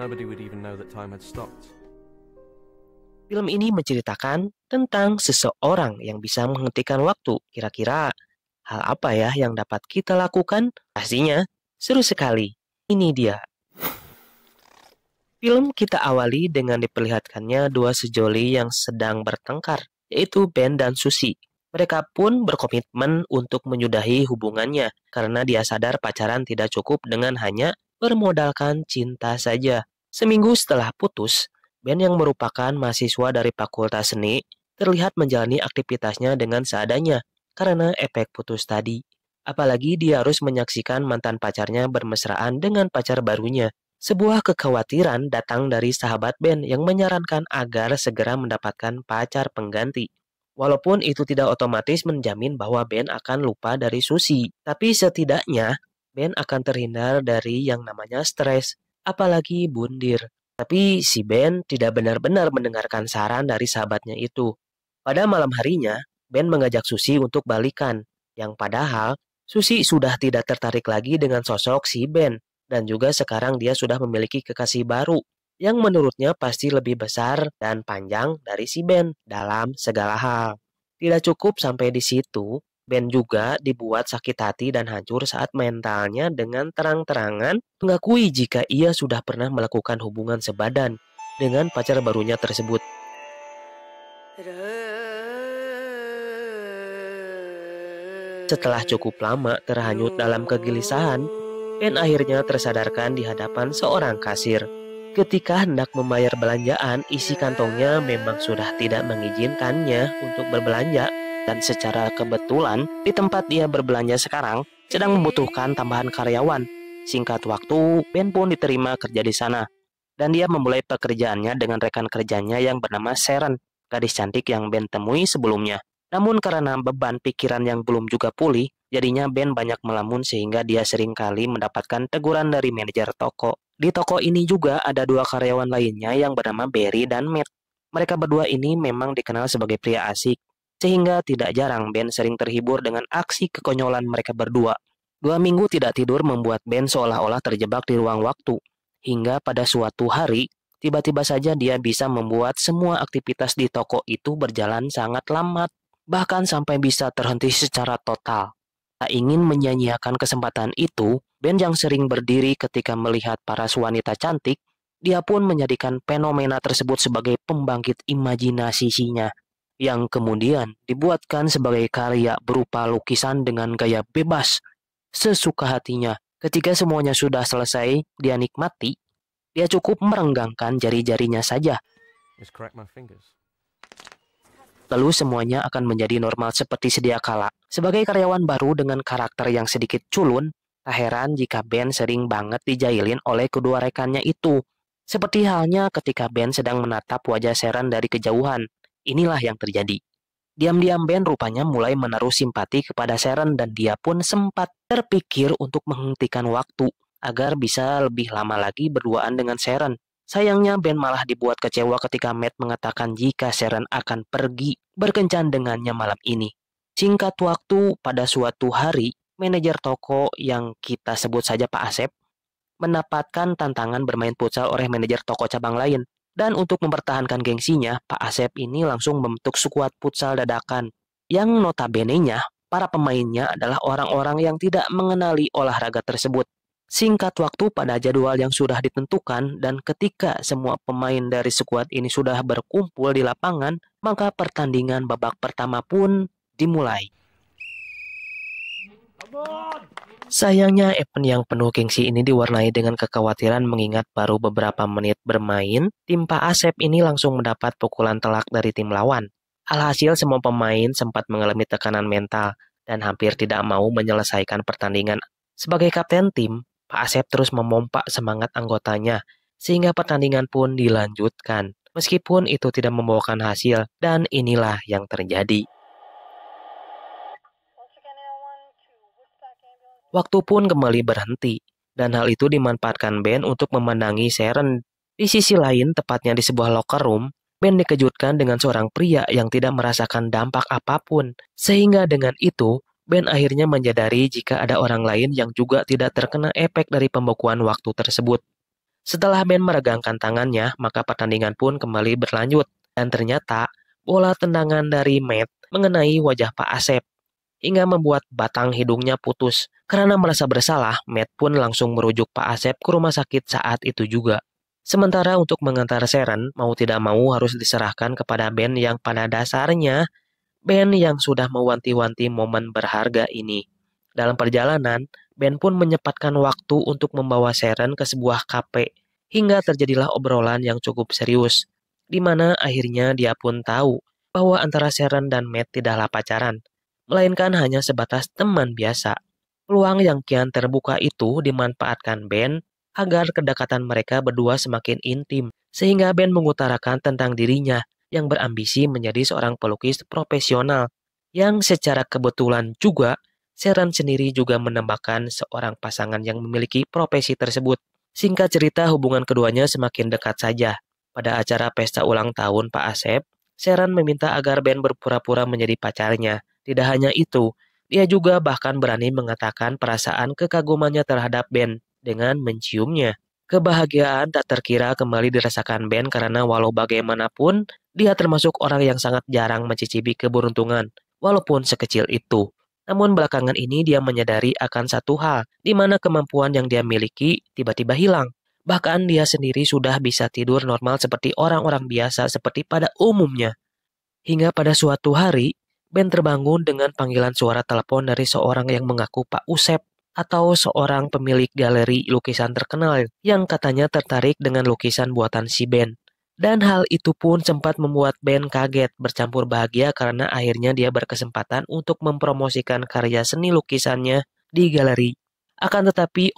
Nobody would even know that time had stopped. Film ini menceritakan tentang seseorang yang bisa menghentikan waktu. Kira-kira hal apa ya yang dapat kita lakukan? Pastinya seru sekali. Ini dia. Film kita awali dengan diperlihatkannya dua sejoli yang sedang bertengkar, yaitu Ben dan Susie. Mereka pun berkomitmen untuk menyudahi hubungannya karena dia sadar pacaran tidak cukup dengan hanya bermodalkan cinta saja. Seminggu setelah putus, Ben yang merupakan mahasiswa dari Fakultas Seni terlihat menjalani aktivitasnya dengan seadanya karena efek putus tadi. Apalagi dia harus menyaksikan mantan pacarnya bermesraan dengan pacar barunya. Sebuah kekhawatiran datang dari sahabat Ben yang menyarankan agar segera mendapatkan pacar pengganti. Walaupun itu tidak otomatis menjamin bahwa Ben akan lupa dari Susie, tapi setidaknya Ben akan terhindar dari yang namanya stres, apalagi bundir. Tapi si Ben tidak benar-benar mendengarkan saran dari sahabatnya itu. Pada malam harinya, Ben mengajak Susie untuk balikan, yang padahal Susie sudah tidak tertarik lagi dengan sosok si Ben. Dan juga sekarang dia sudah memiliki kekasih baru yang menurutnya pasti lebih besar dan panjang dari si Ben dalam segala hal. Tidak cukup sampai di situ, Ben juga dibuat sakit hati dan hancur saat mentalnya dengan terang-terangan mengakui jika ia sudah pernah melakukan hubungan sebadan dengan pacar barunya tersebut. Setelah cukup lama terhanyut dalam kegelisahan, Ben akhirnya tersadarkan di hadapan seorang kasir. Ketika hendak membayar belanjaan, isi kantongnya memang sudah tidak mengizinkannya untuk berbelanja. Dan secara kebetulan, di tempat dia berbelanja sekarang, sedang membutuhkan tambahan karyawan. Singkat waktu, Ben pun diterima kerja di sana. Dan dia memulai pekerjaannya dengan rekan kerjanya yang bernama Sharon, gadis cantik yang Ben temui sebelumnya. Namun karena beban pikiran yang belum juga pulih, jadinya Ben banyak melamun sehingga dia sering kali mendapatkan teguran dari manajer toko. Di toko ini juga ada dua karyawan lainnya yang bernama Barry dan Matt. Mereka berdua ini memang dikenal sebagai pria asik, sehingga tidak jarang Ben sering terhibur dengan aksi kekonyolan mereka berdua. 2 minggu tidak tidur membuat Ben seolah-olah terjebak di ruang waktu. Hingga pada suatu hari, tiba-tiba saja dia bisa membuat semua aktivitas di toko itu berjalan sangat lambat, bahkan sampai bisa terhenti secara total. Tak ingin menyanyiakan kesempatan itu, Ben yang sering berdiri ketika melihat para wanita cantik, dia pun menjadikan fenomena tersebut sebagai pembangkit imajinasinya, yang kemudian dibuatkan sebagai karya berupa lukisan dengan gaya bebas, sesuka hatinya. Ketika semuanya sudah selesai, dia nikmati, dia cukup merenggangkan jari-jarinya saja. Just crack my fingers. Lalu semuanya akan menjadi normal seperti sedia kala. Sebagai karyawan baru dengan karakter yang sedikit culun, tak heran jika Ben sering banget dijailin oleh kedua rekannya itu. Seperti halnya ketika Ben sedang menatap wajah Sharon dari kejauhan. Inilah yang terjadi. Diam-diam Ben rupanya mulai menaruh simpati kepada Sharon dan dia pun sempat terpikir untuk menghentikan waktu agar bisa lebih lama lagi berduaan dengan Sharon. Sayangnya Ben malah dibuat kecewa ketika Matt mengatakan jika Sharon akan pergi berkencan dengannya malam ini. Singkat waktu, pada suatu hari, manajer toko yang kita sebut saja Pak Asep mendapatkan tantangan bermain futsal oleh manajer toko cabang lain. Dan untuk mempertahankan gengsinya, Pak Asep ini langsung membentuk skuad futsal dadakan. Yang notabene-nya, para pemainnya adalah orang-orang yang tidak mengenali olahraga tersebut. Singkat waktu pada jadwal yang sudah ditentukan dan ketika semua pemain dari skuad ini sudah berkumpul di lapangan, maka pertandingan babak pertama pun dimulai. Sayangnya event yang penuh gengsi ini diwarnai dengan kekhawatiran mengingat baru beberapa menit bermain, tim Pak Asep ini langsung mendapat pukulan telak dari tim lawan. Alhasil semua pemain sempat mengalami tekanan mental dan hampir tidak mau menyelesaikan pertandingan. Sebagai kapten tim, Pak Asep terus memompa semangat anggotanya, sehingga pertandingan pun dilanjutkan. Meskipun itu tidak membawakan hasil, dan inilah yang terjadi. Waktu pun kembali berhenti, dan hal itu dimanfaatkan Ben untuk memandangi Sharon. Di sisi lain, tepatnya di sebuah locker room, Ben dikejutkan dengan seorang pria yang tidak merasakan dampak apapun. Sehingga dengan itu, Ben akhirnya menyadari jika ada orang lain yang juga tidak terkena efek dari pembekuan waktu tersebut. Setelah Ben meregangkan tangannya, maka pertandingan pun kembali berlanjut. Dan ternyata, bola tendangan dari Matt mengenai wajah Pak Asep, hingga membuat batang hidungnya putus. Karena merasa bersalah, Matt pun langsung merujuk Pak Asep ke rumah sakit saat itu juga. Sementara untuk mengantar Sharon, mau tidak mau harus diserahkan kepada Ben yang pada dasarnya Ben yang sudah mewanti-wanti momen berharga ini. Dalam perjalanan, Ben pun menyempatkan waktu untuk membawa Sharon ke sebuah kafe, hingga terjadilah obrolan yang cukup serius, di mana akhirnya dia pun tahu bahwa antara Sharon dan Matt tidaklah pacaran, melainkan hanya sebatas teman biasa. Peluang yang kian terbuka itu dimanfaatkan Ben agar kedekatan mereka berdua semakin intim, sehingga Ben mengutarakan tentang dirinya yang berambisi menjadi seorang pelukis profesional, yang secara kebetulan juga Sharon sendiri juga menambahkan seorang pasangan yang memiliki profesi tersebut. Singkat cerita, hubungan keduanya semakin dekat saja. Pada acara pesta ulang tahun Pak Asep, Sharon meminta agar Ben berpura-pura menjadi pacarnya. Tidak hanya itu, dia juga bahkan berani mengatakan perasaan kekagumannya terhadap Ben dengan menciumnya. Kebahagiaan tak terkira kembali dirasakan Ben karena walau bagaimanapun, dia termasuk orang yang sangat jarang mencicipi keberuntungan, walaupun sekecil itu. Namun belakangan ini dia menyadari akan satu hal, di mana kemampuan yang dia miliki tiba-tiba hilang. Bahkan dia sendiri sudah bisa tidur normal seperti orang-orang biasa seperti pada umumnya. Hingga pada suatu hari, Ben terbangun dengan panggilan suara telepon dari seorang yang mengaku Pak Usep, atau seorang pemilik galeri lukisan terkenal yang katanya tertarik dengan lukisan buatan si Ben. Dan hal itu pun sempat membuat Ben kaget bercampur bahagia karena akhirnya dia berkesempatan untuk mempromosikan karya seni lukisannya di galeri. Akan tetapi,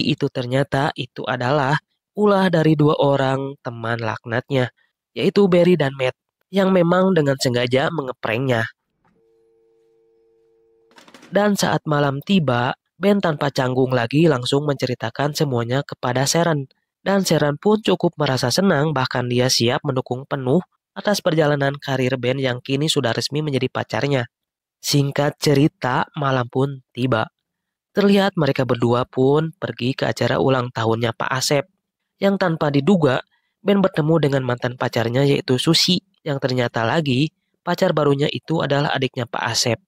itu ternyata itu adalah ulah dari dua orang teman laknatnya, yaitu Barry dan Matt, yang memang dengan sengaja mengeprengnya. Dan saat malam tiba, Ben tanpa canggung lagi langsung menceritakan semuanya kepada Sharon. Dan Sharon pun cukup merasa senang, bahkan dia siap mendukung penuh atas perjalanan karir Ben yang kini sudah resmi menjadi pacarnya. Singkat cerita, malam pun tiba. Terlihat mereka berdua pun pergi ke acara ulang tahunnya Pak Asep. Yang tanpa diduga, Ben bertemu dengan mantan pacarnya yaitu Susi, yang ternyata lagi pacar barunya itu adalah adiknya Pak Asep.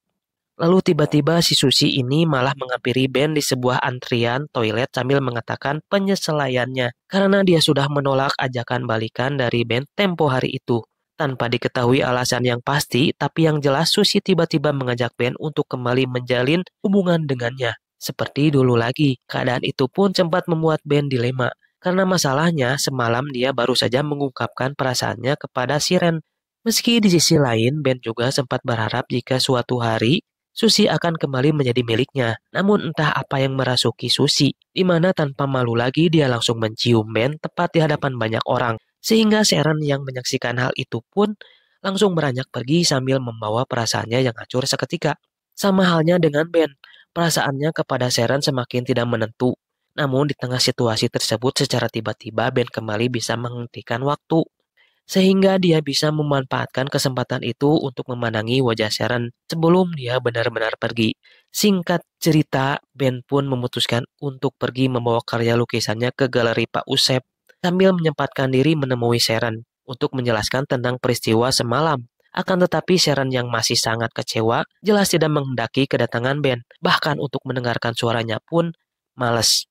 Lalu tiba-tiba si Susi ini malah menghampiri Ben di sebuah antrian toilet sambil mengatakan penyeselaiannya karena dia sudah menolak ajakan balikan dari Ben tempo hari itu. Tanpa diketahui alasan yang pasti, tapi yang jelas Susi tiba-tiba mengajak Ben untuk kembali menjalin hubungan dengannya. Seperti dulu lagi, keadaan itu pun sempat membuat Ben dilema. Karena masalahnya semalam dia baru saja mengungkapkan perasaannya kepada Siren. Meski di sisi lain, Ben juga sempat berharap jika suatu hari Susi akan kembali menjadi miliknya. Namun entah apa yang merasuki Susi, di mana tanpa malu lagi dia langsung mencium Ben tepat di hadapan banyak orang. Sehingga Sharon yang menyaksikan hal itu pun langsung beranjak pergi sambil membawa perasaannya yang hancur seketika. Sama halnya dengan Ben, perasaannya kepada Sharon semakin tidak menentu. Namun di tengah situasi tersebut secara tiba-tiba Ben kembali bisa menghentikan waktu, sehingga dia bisa memanfaatkan kesempatan itu untuk memandangi wajah Sharon sebelum dia benar-benar pergi. Singkat cerita, Ben pun memutuskan untuk pergi membawa karya lukisannya ke galeri Pak Usep sambil menyempatkan diri menemui Sharon untuk menjelaskan tentang peristiwa semalam. Akan tetapi Sharon yang masih sangat kecewa jelas tidak menghendaki kedatangan Ben, bahkan untuk mendengarkan suaranya pun males.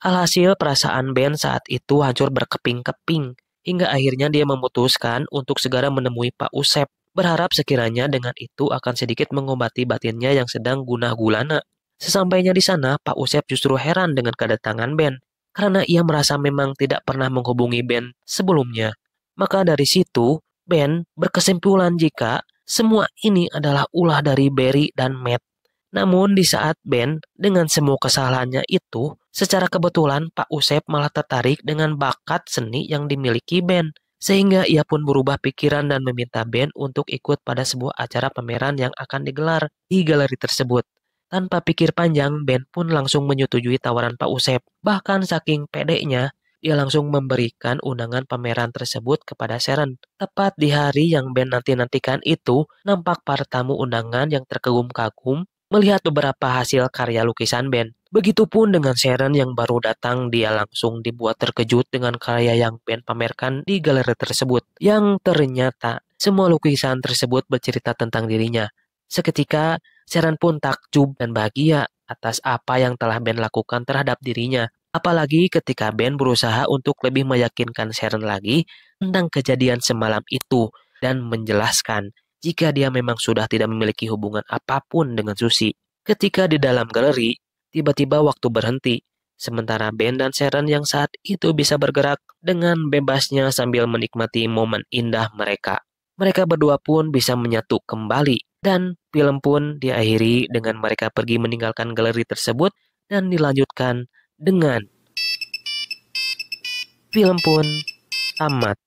Alhasil perasaan Ben saat itu hancur berkeping-keping, hingga akhirnya dia memutuskan untuk segera menemui Pak Usep, berharap sekiranya dengan itu akan sedikit mengobati batinnya yang sedang gunah gulana. Sesampainya di sana, Pak Usep justru heran dengan kedatangan Ben, karena ia merasa memang tidak pernah menghubungi Ben sebelumnya. Maka dari situ, Ben berkesimpulan jika semua ini adalah ulah dari Barry dan Matt. Namun di saat Ben dengan semua kesalahannya itu, secara kebetulan Pak Usep malah tertarik dengan bakat seni yang dimiliki Ben. Sehingga ia pun berubah pikiran dan meminta Ben untuk ikut pada sebuah acara pameran yang akan digelar di galeri tersebut. Tanpa pikir panjang, Ben pun langsung menyetujui tawaran Pak Usep. Bahkan saking pedenya, dia langsung memberikan undangan pameran tersebut kepada Sharon. Tepat di hari yang Ben nanti-nantikan itu, nampak para tamu undangan yang terkagum-kagum melihat beberapa hasil karya lukisan Ben. Begitupun dengan Sharon yang baru datang, dia langsung dibuat terkejut dengan karya yang Ben pamerkan di galeri tersebut, yang ternyata semua lukisan tersebut bercerita tentang dirinya. Seketika, Sharon pun takjub dan bahagia atas apa yang telah Ben lakukan terhadap dirinya. Apalagi ketika Ben berusaha untuk lebih meyakinkan Sharon lagi tentang kejadian semalam itu dan menjelaskan jika dia memang sudah tidak memiliki hubungan apapun dengan Susie. Ketika di dalam galeri, tiba-tiba waktu berhenti, sementara Ben dan Sharon yang saat itu bisa bergerak dengan bebasnya sambil menikmati momen indah mereka. Mereka berdua pun bisa menyatu kembali, dan film pun diakhiri dengan mereka pergi meninggalkan galeri tersebut dan dilanjutkan dengan film pun tamat.